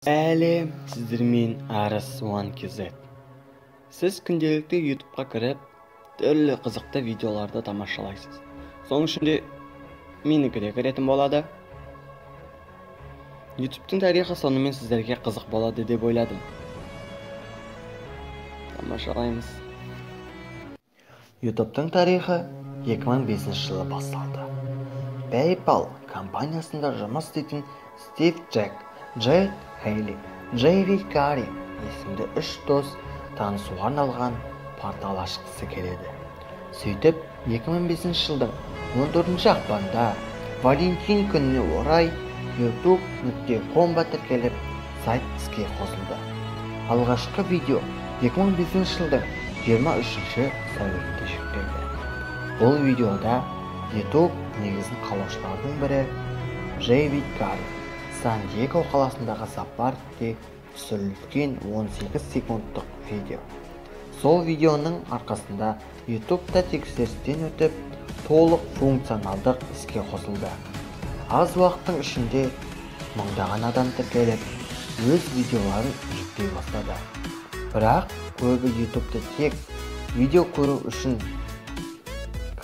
Әлі сіздермен Арыс1 KZ. Сіз күнделікті YouTube'ға кіріп, түрлі қызықты видеоларды тамашалайсыз. Соның ішінде менікі де кіретін болады. YouTube'тың тарихы сонымен сіздерге қызық болады деп ойладым. Тамашалаймыз. YouTube'тың тарихы 2005 жылы басталды. PayPal компаниясында жұмыс істейтін Стив Джек, Джейд Хейли, Джейви Кари есімді 3 дос танысуға арналған портал ашқысы келеді. Сөйтіп, 2005 жылдың 14 ақпанда Валентин күніне орай youtube.com-ға тіркеліп, сайт іске қосылды. Алғашқы видео 2005 жылдың 23 сәуірінде жүктелді. Бұл видеода YouTube негізін қалаушылардың бірі Джейви Кари Сан-Диего қаласындағы сапарде түсірілген 18 секундтық видео. Сол видеоның арқасында YouTube-та тексерістен өтіп, толық функционалдық іске қосылды. Аз уақыттың ішінде мыңдаған адам тіркеліп, өз видеоларын жүктей бастады. Бірақ көбі YouTube-та тек видео көру үшін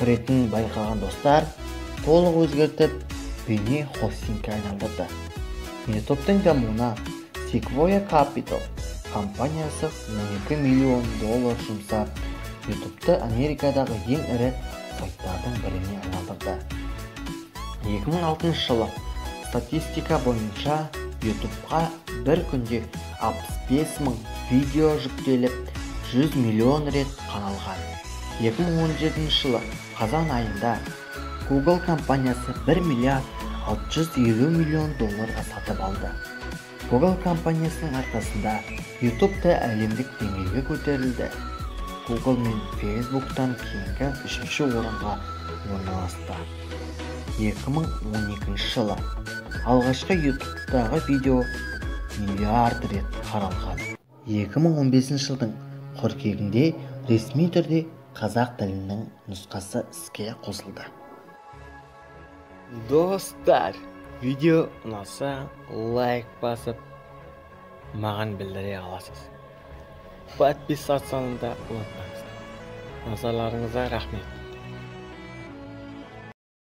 кіретін байқаған достар толық өзгертіп, бейне хостингке айналдырды. YouTube-тың дамуына Sequoia Capital компаниясы $12 миллион жұмсап, YouTube-ты Америкадағы ең ірі сайттардың біріне айналдырды. 2006 жылы статистика бойынша YouTube-ға бір күнде 65 мың видео жүктеліп, 100 миллион рет қаралған. 2017 жылы қазан айында Google компаниясы 1 миллиард 650 миллион долларға сатып алды. Google компаниясының арқасында YouTube-та әлемдік деңгейге көтерілді. Google мен Facebook-тан кейінгі 3-ші орынға орналасты. 2012 жылы алғашқы YouTube-дағы видео миллиард рет қаралған. 2015 жылдың қыркүйегінде ресми түрде қазақ тілінің нұсқасы іске қосылды. Достар, видео ұнаса, лайк басып, маған білдіре аласыз. Подписаться да ұмытпаңыз. Назарларыңызға рахмет.